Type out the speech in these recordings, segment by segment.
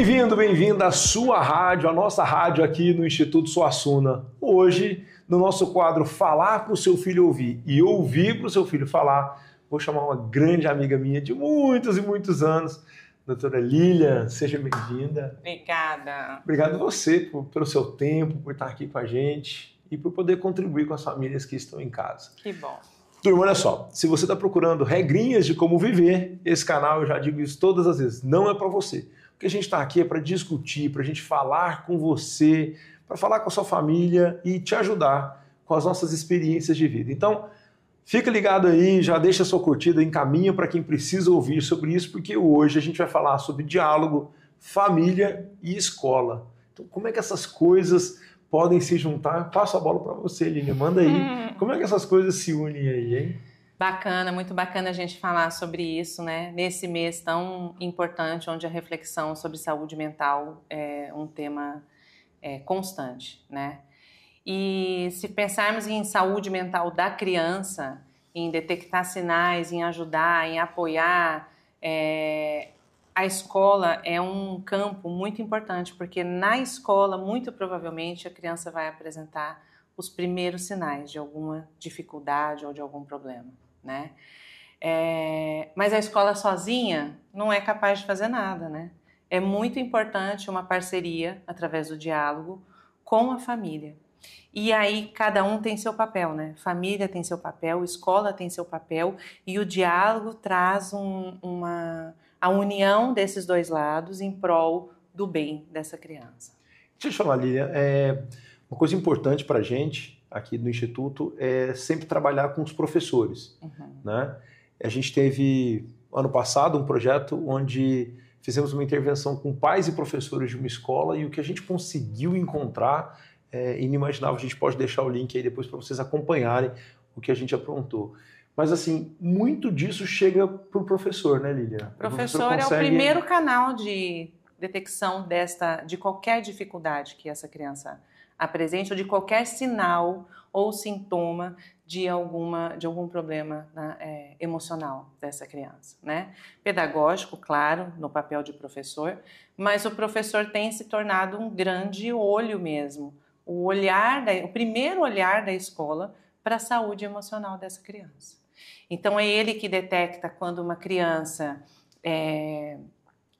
Bem-vindo, bem-vinda à sua rádio, a nossa rádio aqui no Instituto Suassuna. Hoje, no nosso quadro Falar para o seu filho ouvir e ouvir para o seu filho falar, vou chamar uma grande amiga minha de muitos e muitos anos, doutora Lilian, seja bem-vinda. Obrigada. Obrigado a você pelo seu tempo, por estar aqui com a gente e por poder contribuir com as famílias que estão em casa. Que bom. Turma, olha só, se você está procurando regrinhas de como viver, esse canal, eu já digo isso todas as vezes, não é para você. O que a gente está aqui é para discutir, para a gente falar com você, para falar com a sua família e te ajudar com as nossas experiências de vida. Então, fica ligado aí, já deixa a sua curtida, encaminha para quem precisa ouvir sobre isso, porque hoje a gente vai falar sobre diálogo, família e escola. Então, como é que essas coisas podem se juntar? Passo a bola para você, Lilian, manda aí. Como é que essas coisas se unem aí, hein? Bacana, muito bacana a gente falar sobre isso, né? Nesse mês tão importante, onde a reflexão sobre saúde mental é um tema constante, né? E se pensarmos em saúde mental da criança, em detectar sinais, em ajudar, em apoiar, a escola é um campo muito importante, porque na escola, muito provavelmente, a criança vai apresentar os primeiros sinais de alguma dificuldade ou de algum problema, né? Mas a escola sozinha não é capaz de fazer nada, né? É muito importante uma parceria, através do diálogo, com a família. E aí cada um tem seu papel, né? Família tem seu papel, escola tem seu papel, e o diálogo traz a união desses dois lados em prol do bem dessa criança. Deixa eu falar, Lilian, uma coisa importante para a gente aqui no Instituto é sempre trabalhar com os professores, né? A gente teve, ano passado, um projeto onde fizemos uma intervenção com pais e professores de uma escola e o que a gente conseguiu encontrar é inimaginável. A gente pode deixar o link aí depois para vocês acompanharem o que a gente aprontou. Mas, assim, muito disso chega para o professor, né, Lilian? O professor é o primeiro canal de detecção de qualquer dificuldade que essa criança apresente, ou de qualquer sinal ou sintoma de algum problema emocional dessa criança, né? Pedagógico, claro, no papel de professor, mas o professor tem se tornado um grande olho mesmo, o primeiro olhar da escola para a saúde emocional dessa criança. Então é ele que detecta quando uma criança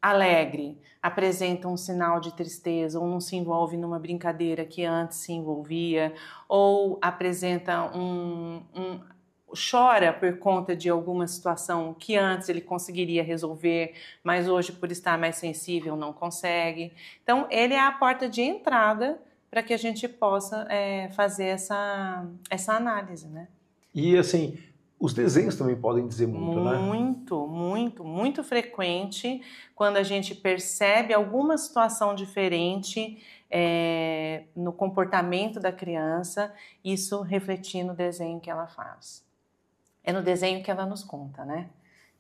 alegre apresenta um sinal de tristeza ou não se envolve numa brincadeira que antes se envolvia, ou apresenta chora por conta de alguma situação que antes ele conseguiria resolver, mas hoje, por estar mais sensível, não consegue. Então ele é a porta de entrada para que a gente possa fazer essa análise, né? E assim, os desenhos também podem dizer muito, né? Muito frequente, quando a gente percebe alguma situação diferente no comportamento da criança, isso refletir no desenho que ela faz. É no desenho que ela nos conta, né?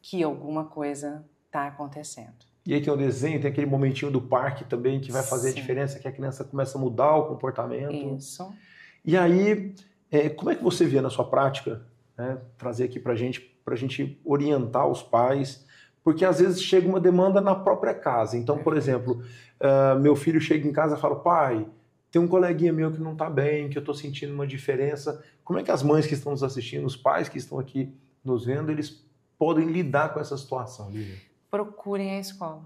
Que alguma coisa está acontecendo. E aí tem o desenho, tem aquele momentinho do parque também que vai fazer a diferença, que a criança começa a mudar o comportamento. Isso. E aí, como é que você vê na sua prática, né, trazer aqui pra gente orientar os pais, porque às vezes chega uma demanda na própria casa. Então, por exemplo, meu filho chega em casa e fala, pai, tem um coleguinha meu que não tá bem, que eu tô sentindo uma diferença. Como é que as mães que estão nos assistindo, os pais que estão aqui nos vendo, eles podem lidar com essa situação, Lívia? Procurem a escola.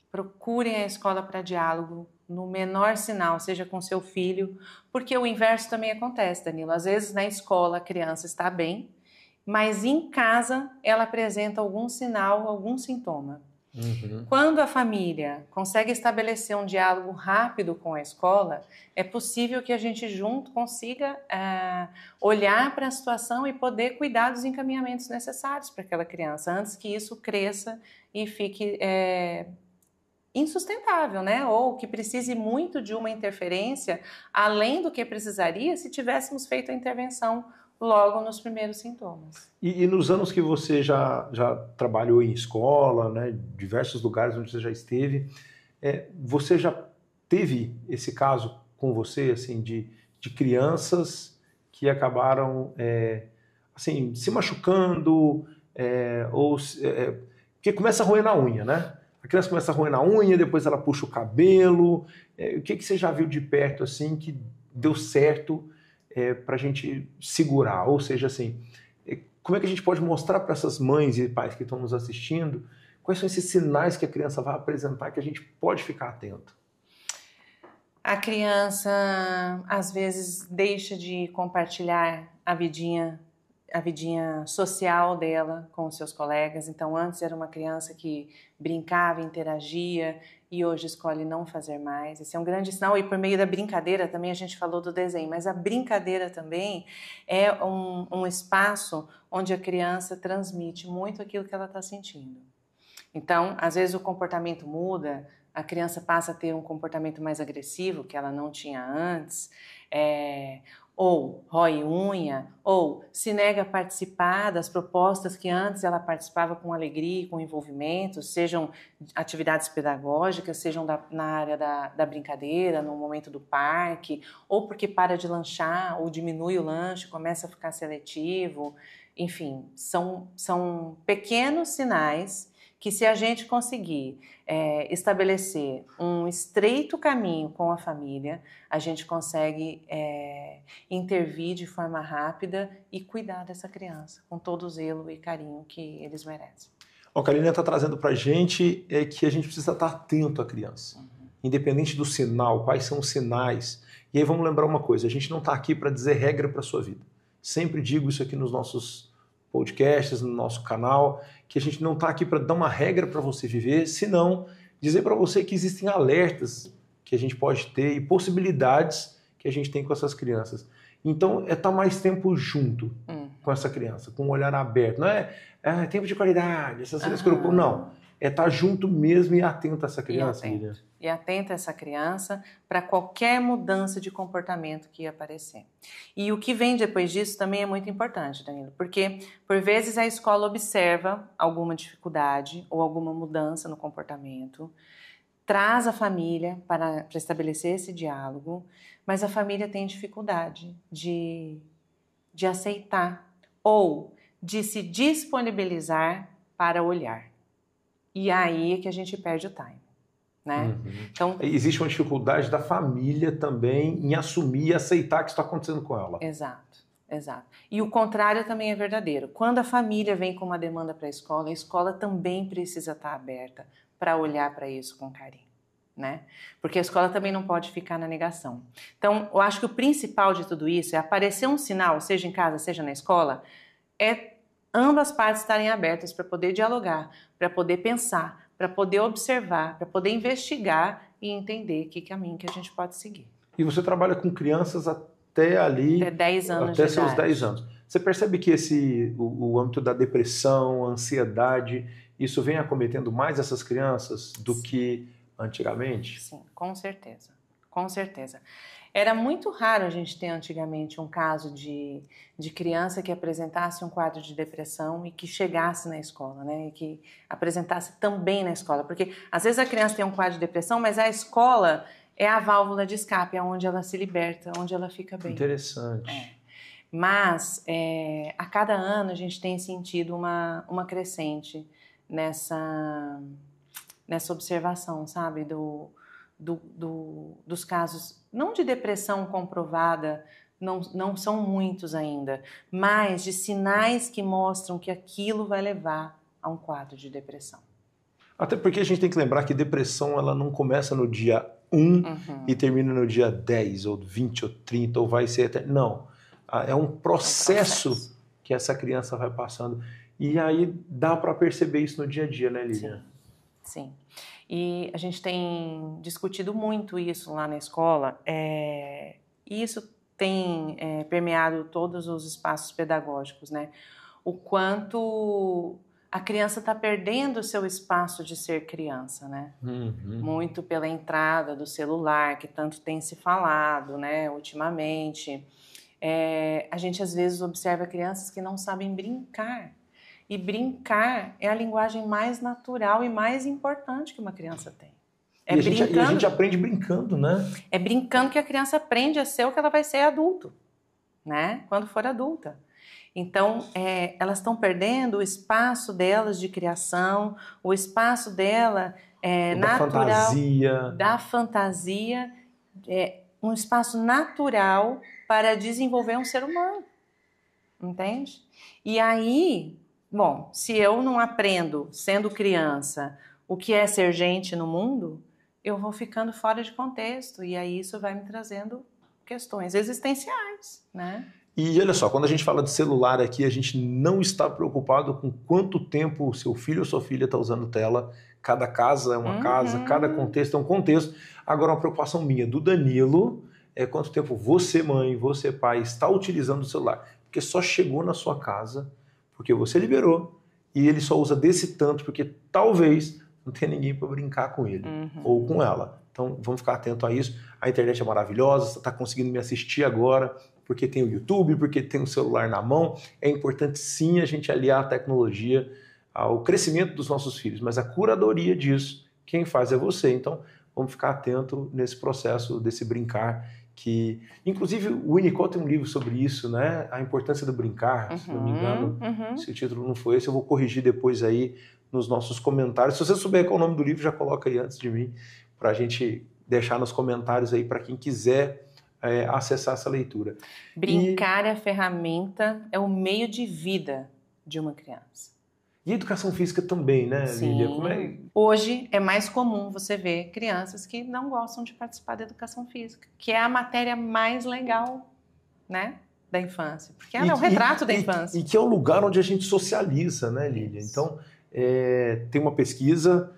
Procurem a escola para diálogo, no menor sinal, seja com seu filho, porque o inverso também acontece, Danilo. Às vezes na escola a criança está bem, mas em casa ela apresenta algum sinal, algum sintoma. Quando a família consegue estabelecer um diálogo rápido com a escola, é possível que a gente junto consiga olhar para a situação e poder cuidar dos encaminhamentos necessários para aquela criança, antes que isso cresça e fique insustentável, né? Ou que precise muito de uma interferência, além do que precisaria se tivéssemos feito a intervenção logo nos primeiros sintomas. E nos anos que você já trabalhou em escola, né, diversos lugares onde você já esteve, você já teve esse caso com você, assim, de crianças que acabaram assim, se machucando, que começa a roer na unha, né? A criança começa a roer na unha, depois ela puxa o cabelo. O que você já viu de perto assim que deu certo para a gente segurar? Ou seja, assim, como é que a gente pode mostrar para essas mães e pais que estão nos assistindo quais são esses sinais que a criança vai apresentar que a gente pode ficar atento? A criança, às vezes, deixa de compartilhar a vidinha social dela com os seus colegas. Então, antes era uma criança que brincava, interagia, e hoje escolhe não fazer mais. Esse é um grande sinal. E por meio da brincadeira, também a gente falou do desenho, mas a brincadeira também é um espaço onde a criança transmite muito aquilo que ela está sentindo. Então, às vezes o comportamento muda, a criança passa a ter um comportamento mais agressivo, que ela não tinha antes, ou rói unha, ou se nega a participar das propostas que antes ela participava com alegria e com envolvimento, sejam atividades pedagógicas, sejam na área da brincadeira, no momento do parque, ou porque para de lanchar, ou diminui o lanche, começa a ficar seletivo. Enfim, são pequenos sinais que, se a gente conseguir estabelecer um estreito caminho com a família, a gente consegue intervir de forma rápida e cuidar dessa criança com todo o zelo e carinho que eles merecem. O que a Karina está trazendo para a gente é que a gente precisa estar atento à criança, independente do sinal, quais são os sinais. E aí vamos lembrar uma coisa, a gente não está aqui para dizer regra para a sua vida. Sempre digo isso aqui nos nossos podcasts, no nosso canal, que a gente não está aqui para dar uma regra para você viver, senão dizer para você que existem alertas que a gente pode ter e possibilidades que a gente tem com essas crianças. Então, é estar mais tempo junto com essa criança, com um olhar aberto. Não é tempo de qualidade, essas coisas. Não. É estar junto mesmo e atento a essa criança. E atento a essa criança para qualquer mudança de comportamento que aparecer. E o que vem depois disso também é muito importante, Danilo, porque por vezes a escola observa alguma dificuldade ou alguma mudança no comportamento, traz a família para estabelecer esse diálogo, mas a família tem dificuldade de aceitar ou de se disponibilizar para olhar. E aí é que a gente perde o time, né? Então, existe uma dificuldade da família também em assumir e aceitar que isso está acontecendo com ela. Exato. E o contrário também é verdadeiro. Quando a família vem com uma demanda para a escola também precisa estar aberta para olhar para isso com carinho, né? Porque a escola também não pode ficar na negação. Então, eu acho que o principal de tudo isso é aparecer um sinal, seja em casa, seja na escola, é ambas partes estarem abertas para poder dialogar, para poder pensar, para poder observar, para poder investigar e entender que caminho que a gente pode seguir. E você trabalha com crianças até ali... Até 10 anos até de seus idade. 10 anos. Você percebe que o âmbito da depressão, a ansiedade, isso vem acometendo mais essas crianças do que antigamente? Sim, com certeza. Com certeza. Era muito raro a gente ter antigamente um caso de criança que apresentasse um quadro de depressão e que chegasse na escola, né? E que apresentasse também na escola. Porque às vezes a criança tem um quadro de depressão, mas a escola é a válvula de escape, é onde ela se liberta, onde ela fica bem. Interessante. Mas a cada ano a gente tem sentido uma crescente nessa observação, sabe? Dos casos, não de depressão comprovada, não são muitos ainda, mas de sinais que mostram que aquilo vai levar a um quadro de depressão. Até porque a gente tem que lembrar que depressão ela não começa no dia 1 e termina no dia 10, ou 20, ou 30, ou vai ser até... Não, é um processo que essa criança vai passando. E aí dá para perceber isso no dia a dia, né, Lívia? Sim. E a gente tem discutido muito isso lá na escola, e isso tem permeado todos os espaços pedagógicos, né? O quanto a criança está perdendo o seu espaço de ser criança, né? Muito pela entrada do celular, que tanto tem se falado, né, ultimamente. A gente às vezes observa crianças que não sabem brincar. E brincar é a linguagem mais natural e mais importante que uma criança tem. E a gente aprende brincando, né? É brincando que a criança aprende a ser o que ela vai ser adulto, né? Quando for adulta. Então, elas estão perdendo o espaço delas de criação, o espaço dela fantasia. Da fantasia, um espaço natural para desenvolver um ser humano, entende? E aí, bom, se eu não aprendo, sendo criança, o que é ser gente no mundo, eu vou ficando fora de contexto, e aí isso vai me trazendo questões existenciais, né? E olha só, quando a gente fala de celular aqui, a gente não está preocupado com quanto tempo o seu filho ou sua filha está usando tela. Cada casa é uma casa, cada contexto é um contexto. Agora, uma preocupação minha, do Danilo, é quanto tempo você, mãe, você, pai, está utilizando o celular. Porque só chegou na sua casa porque você liberou e ele só usa desse tanto porque talvez não tenha ninguém para brincar com ele ou com ela. Então, vamos ficar atento a isso. A internet é maravilhosa, você está conseguindo me assistir agora porque tem o YouTube, porque tem o celular na mão. É importante, sim, a gente aliar a tecnologia ao crescimento dos nossos filhos, mas a curadoria disso, quem faz é você. Então, vamos ficar atento nesse processo desse brincar, que, inclusive, o Winnicott tem um livro sobre isso, né? A importância do brincar, se não me engano. Se o título não foi esse, eu vou corrigir depois aí nos nossos comentários. Se você souber qual é o nome do livro, já coloca aí antes de mim, para a gente deixar nos comentários aí para quem quiser acessar essa leitura. Brincar é a ferramenta, é o meio de vida de uma criança. E a educação física também, né, Sim. Lília? Hoje é mais comum você ver crianças que não gostam de participar da educação física, que é a matéria mais legal, né, da infância. Porque ela é o retrato da infância. E que é o lugar onde a gente socializa, né, Lília? Então, tem uma pesquisa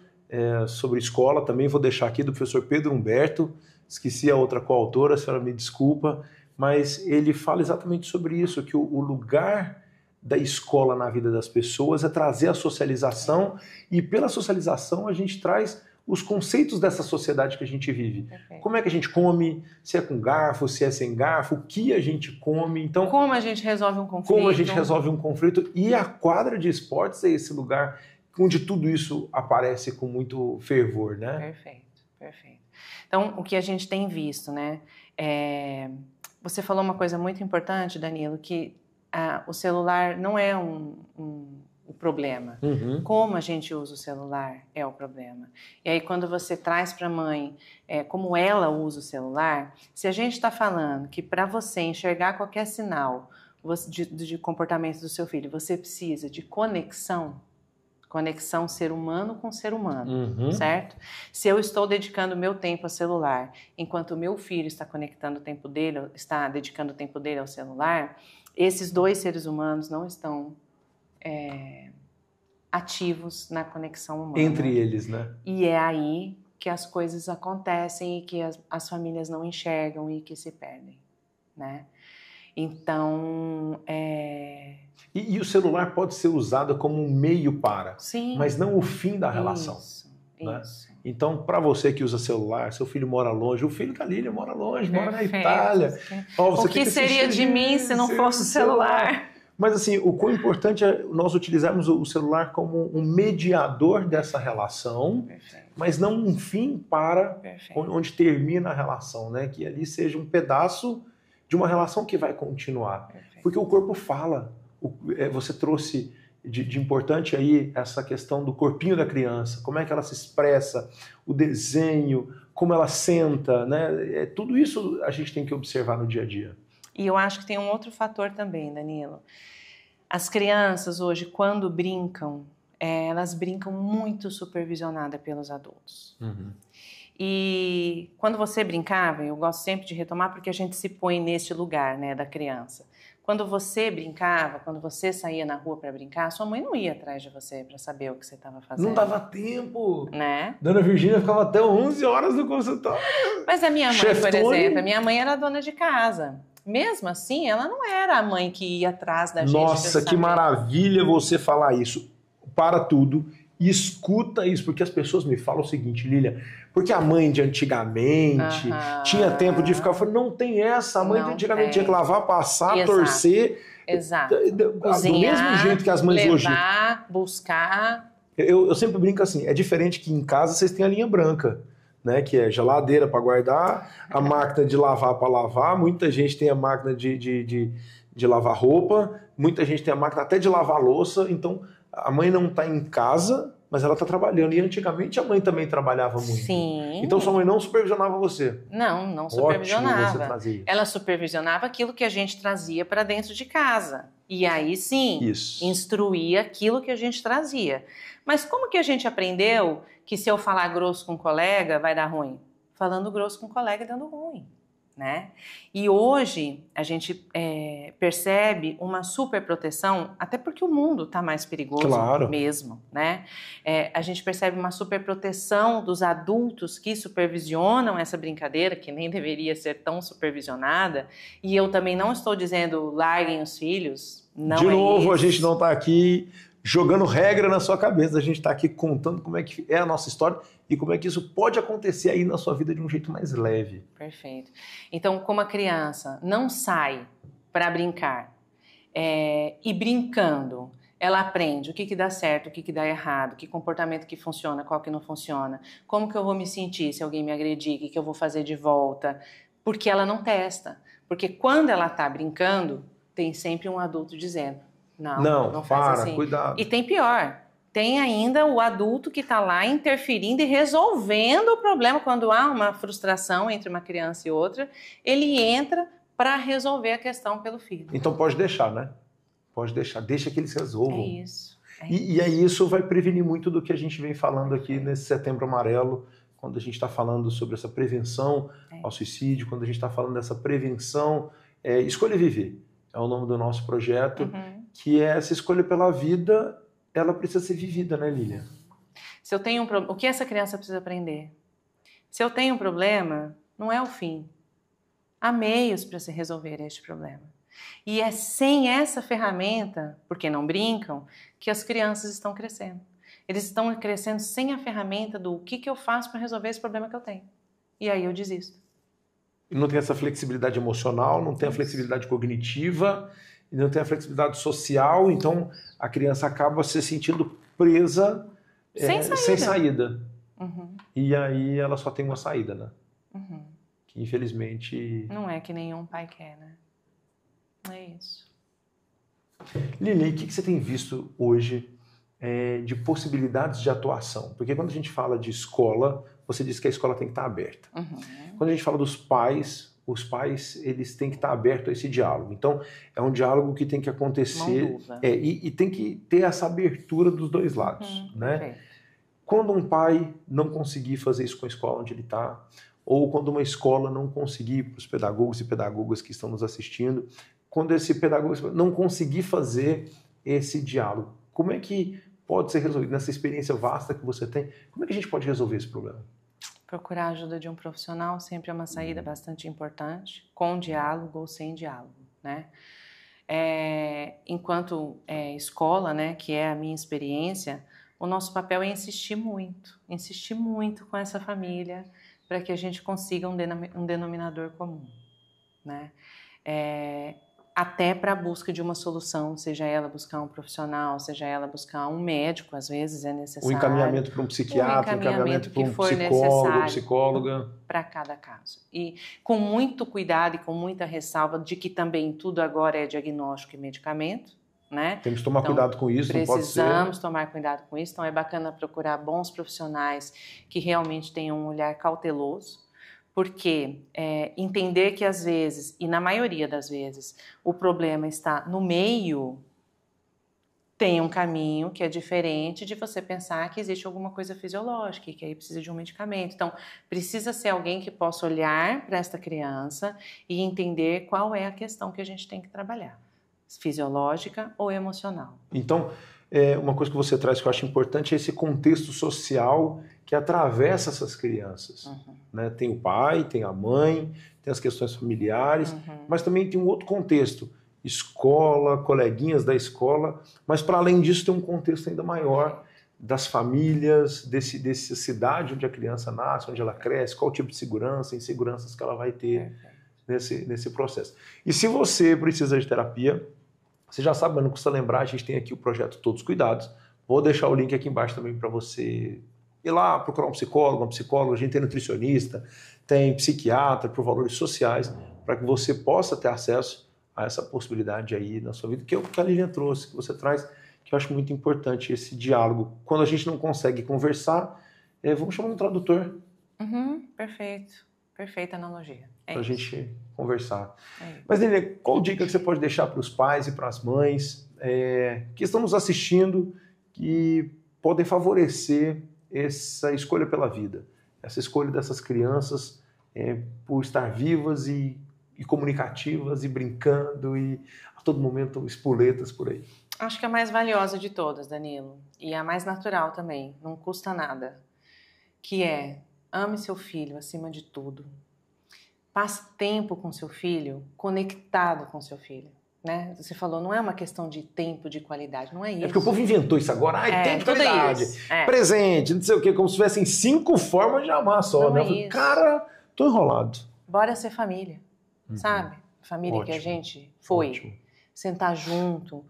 sobre escola, também vou deixar aqui, do professor Pedro Humberto, esqueci a outra coautora, a senhora me desculpa, mas ele fala exatamente sobre isso, que o lugar da escola na vida das pessoas é trazer a socialização, e pela socialização a gente traz os conceitos dessa sociedade que a gente vive. Perfeito. Como é que a gente come, se é com garfo, se é sem garfo, o que a gente come. Então, como a gente resolve um conflito. Como a gente resolve um conflito. E a quadra de esportes é esse lugar onde tudo isso aparece com muito fervor, né? Perfeito, perfeito. Então, o que a gente tem visto, né? Você falou uma coisa muito importante, Danilo, que o celular não é o problema. Como a gente usa o celular é o problema. E aí, quando você traz para a mãe como ela usa o celular, se a gente está falando que para você enxergar qualquer sinal de comportamento do seu filho, você precisa de conexão ser humano com ser humano, certo? Se eu estou dedicando meu tempo ao celular, enquanto o meu filho está dedicando o tempo dele ao celular, esses dois seres humanos não estão ativos na conexão humana. Entre eles, né? E é aí que as coisas acontecem e que as famílias não enxergam e que se perdem, né? Então, E o celular pode ser usado como um meio para, sim, mas não o fim da relação. Né? Então, para você que usa celular, seu filho mora longe, o filho da Lília mora longe, mora na Itália. O que seria de mim se não fosse o celular? Mas assim, o quão importante é nós utilizarmos o celular como um mediador dessa relação, mas não um fim para onde termina a relação, né? Que ali seja um pedaço de uma relação que vai continuar. Porque o corpo fala. Você trouxe de importante aí essa questão do corpinho da criança, como é que ela se expressa, o desenho, como ela senta, né? Tudo isso a gente tem que observar no dia a dia. E eu acho que tem um outro fator também, Danilo. As crianças hoje, quando brincam, elas brincam muito supervisionadas pelos adultos. E quando você brincava, eu gosto sempre de retomar porque a gente se põe neste lugar, né, da criança. Quando você brincava, quando você saía na rua para brincar, sua mãe não ia atrás de você para saber o que você estava fazendo. Não dava tempo. Né? Dona Virgínia ficava até 11 horas no consultório. Mas a minha mãe, por exemplo, a minha mãe era dona de casa. Mesmo assim, ela não era a mãe que ia atrás da gente. Nossa, que maravilha você falar isso. Para tudo. Escuta isso, porque as pessoas me falam o seguinte, Lília, porque a mãe de antigamente tinha tempo de ficar. Eu falei, não tem essa. A mãe de antigamente tinha que lavar, passar, torcer. Exato. Cozinhar, do mesmo jeito que as mães hoje. Levar, buscar. Eu sempre brinco assim, é diferente que em casa vocês têm a linha branca, né? Que é geladeira para guardar, a máquina de lavar para lavar, muita gente tem a máquina de lavar roupa, muita gente tem a máquina até de lavar louça, então a mãe não está em casa, mas ela está trabalhando. E antigamente a mãe também trabalhava muito. Sim. Então sua mãe não supervisionava você? Não supervisionava. Ótimo você trazer isso. Ela supervisionava aquilo que a gente trazia para dentro de casa. E aí sim, instruía aquilo que a gente trazia. Mas como que a gente aprendeu que se eu falar grosso com um colega vai dar ruim? Falando grosso com um colega dando ruim. Né? E hoje a gente percebe uma super proteção, até porque o mundo está mais perigoso mesmo, né? A gente percebe uma super proteção dos adultos que supervisionam essa brincadeira, que nem deveria ser tão supervisionada, e eu também não estou dizendo larguem os filhos, não de novo, isso. A gente não está aqui jogando regra na sua cabeça, a gente está aqui contando como é que é a nossa história e como é que isso pode acontecer aí na sua vida de um jeito mais leve. Perfeito. Então, como a criança não sai para brincar e brincando, ela aprende o que dá certo, o que dá errado, que comportamento que funciona, qual que não funciona, como que eu vou me sentir se alguém me agredir, o que eu vou fazer de volta, porque ela não testa. Porque quando ela está brincando, tem sempre um adulto dizendo não faz assim. Cuidado. E tem pior, tem ainda o adulto que está lá interferindo e resolvendo o problema. Quando há uma frustração entre uma criança e outra, ele entra para resolver a questão pelo filho. Então pode deixar, né? Pode deixar, deixa que eles resolvam. É isso. E aí isso vai prevenir muito do que a gente vem falando aqui nesse Setembro Amarelo, quando a gente está falando sobre essa prevenção ao suicídio, quando a gente está falando dessa prevenção, Escolha Viver. É o nome do nosso projeto, que é essa escolha pela vida, ela precisa ser vivida, né, Lilian? Se eu tenho o que essa criança precisa aprender? Se eu tenho um problema, não é o fim. Há meios para se resolver este problema. E é sem essa ferramenta, porque não brincam, que as crianças estão crescendo. Eles estão crescendo sem a ferramenta do que eu faço para resolver esse problema que eu tenho. E aí eu desisto. Não tem essa flexibilidade emocional, não tem a flexibilidade cognitiva, não tem a flexibilidade social, então a criança acaba se sentindo presa sem saída. E aí ela só tem uma saída, né? Que infelizmente... Não é que nenhum pai quer, né? É isso. Lili, o que você tem visto hoje de possibilidades de atuação? Porque quando a gente fala de escola, você disse que a escola tem que estar aberta. Quando a gente fala dos pais, os pais eles têm que estar abertos a esse diálogo. Então, é um diálogo que tem que acontecer e tem que ter essa abertura dos dois lados. Né? Quando um pai não conseguir fazer isso com a escola onde ele está, ou quando uma escola não conseguir, para os pedagogos e pedagogas que estão nos assistindo, quando esse pedagogo não conseguir fazer esse diálogo, como é que pode ser resolvido? Nessa experiência vasta que você tem, como é que a gente pode resolver esse problema? Procurar a ajuda de um profissional sempre é uma saída bastante importante, com diálogo ou sem diálogo, né? Enquanto escola, né, que é a minha experiência, o nosso papel é insistir muito com essa família para que a gente consiga um denominador comum, né? Até para a busca de uma solução, seja ela buscar um profissional, seja ela buscar um médico, às vezes é necessário. O encaminhamento para um psiquiatra, o encaminhamento para um psicólogo ou psicóloga. Para cada caso. E com muito cuidado e com muita ressalva de que também tudo agora é diagnóstico e medicamento, né? Temos que tomar cuidado com isso, não pode ser. Precisamos tomar cuidado com isso, então é bacana procurar bons profissionais que realmente tenham um olhar cauteloso, porque entender que às vezes, e na maioria das vezes, o problema está no meio, tem um caminho que é diferente de você pensar que existe alguma coisa fisiológica e que aí precisa de um medicamento. Então, precisa ser alguém que possa olhar para esta criança e entender qual é a questão que a gente tem que trabalhar, fisiológica ou emocional. Então, uma coisa que você traz que eu acho importante é esse contexto social que atravessa essas crianças. Né? Tem o pai, tem a mãe, tem as questões familiares, mas também tem um outro contexto, escola, coleguinhas da escola, mas para além disso tem um contexto ainda maior das famílias, dessa cidade onde a criança nasce, onde ela cresce, qual tipo de segurança, inseguranças que ela vai ter nesse processo. E se você precisa de terapia, você já sabe, mas não custa lembrar, a gente tem aqui o projeto Todos Cuidados. Vou deixar o link aqui embaixo também para você ir lá procurar um psicólogo, uma psicóloga. A gente tem nutricionista, tem psiquiatra por valores sociais, para que você possa ter acesso a essa possibilidade aí na sua vida, que é o que a Lilian trouxe, que você traz, que eu acho muito importante esse diálogo. Quando a gente não consegue conversar, vamos chamar um tradutor. Perfeito. Perfeita analogia. Para a gente conversar. É. Mas, Lilian, qual dica que você pode deixar para os pais e para as mães que estão nos assistindo, que podem favorecer essa escolha pela vida, essa escolha dessas crianças por estar vivas e comunicativas e brincando e a todo momento espoletas por aí? Acho que a mais valiosa de todas, Danilo, e a mais natural também, não custa nada, que é: ame seu filho acima de tudo. Passe tempo com seu filho, conectado com seu filho. Né? Você falou, não é uma questão de tempo de qualidade, não é isso. É porque o povo inventou isso agora. Tempo de qualidade, presente, não sei o quê, como se tivessem 5 formas de amar só. Não né? é isso. Cara, tô enrolado. Bora ser família, sabe? Família Ótimo. Que a gente foi. Ótimo. Sentar junto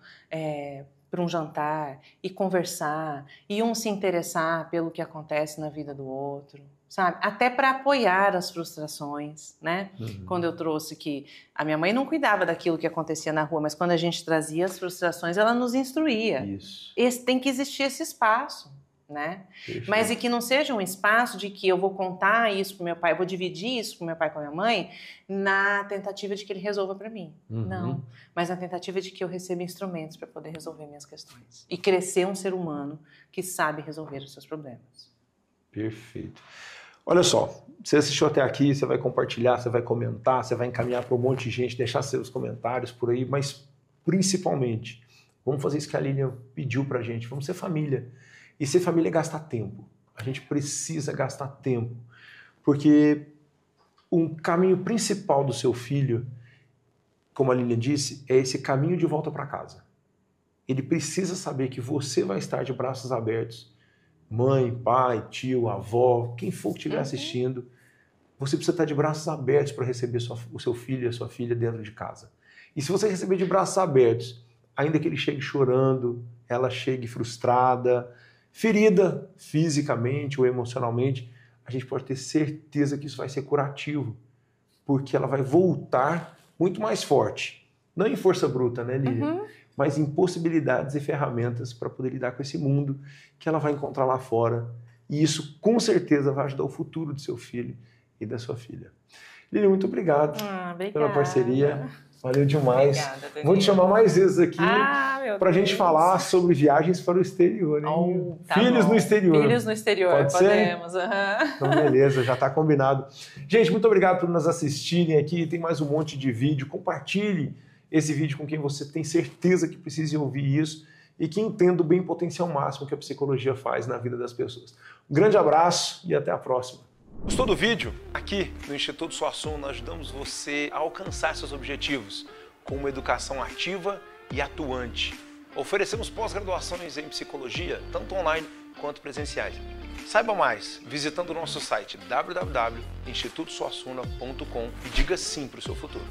para um jantar e conversar e um se interessar pelo que acontece na vida do outro, sabe? Até para apoiar as frustrações, né? Quando eu trouxe que a minha mãe não cuidava daquilo que acontecia na rua, mas quando a gente trazia as frustrações, ela nos instruía. Isso. Tem que existir esse espaço, né? Perfeito. Mas e que não seja um espaço de que eu vou contar isso pro meu pai, eu vou dividir isso com meu pai e com a minha mãe na tentativa de que ele resolva para mim. Não, mas na tentativa de que eu receba instrumentos para poder resolver minhas questões. E crescer um ser humano que sabe resolver os seus problemas. Perfeito. Olha só, você assistiu até aqui, você vai compartilhar, você vai comentar, você vai encaminhar para um monte de gente, deixar seus comentários por aí, mas principalmente, vamos fazer isso que a Lilian pediu pra gente, vamos ser família. E ser família é gastar tempo. A gente precisa gastar tempo. Porque um caminho principal do seu filho, como a Lilian disse, é esse caminho de volta para casa. Ele precisa saber que você vai estar de braços abertos. Mãe, pai, tio, avó, quem for que estiver assistindo, você precisa estar de braços abertos para receber o seu filho e a sua filha dentro de casa. E se você receber de braços abertos, ainda que ele chegue chorando, ela chegue frustrada, ferida fisicamente ou emocionalmente, a gente pode ter certeza que isso vai ser curativo, porque ela vai voltar muito mais forte. Não em força bruta, né, Lilian? Mas em possibilidades e ferramentas para poder lidar com esse mundo que ela vai encontrar lá fora. E isso, com certeza, vai ajudar o futuro do seu filho e da sua filha. Lilian, muito obrigado pela parceria. Valeu demais. Obrigada, vou te chamar mais vezes aqui para a gente Deus. falar sobre viagens para o exterior. Hein? Filhos no exterior. Filhos no exterior, Pode podemos. Ser? Então, beleza, já está combinado. Gente, muito obrigado por nos assistirem aqui. Tem mais um monte de vídeo. Compartilhe esse vídeo com quem você tem certeza que precisa ouvir isso e que entenda o bem potencial máximo que a psicologia faz na vida das pessoas. Um grande abraço e até a próxima. Gostou do vídeo? Aqui no Instituto Suassuna ajudamos você a alcançar seus objetivos com uma educação ativa e atuante. Oferecemos pós-graduações em psicologia, tanto online quanto presenciais. Saiba mais visitando o nosso site www.institutosuassuna.com e diga sim para o seu futuro.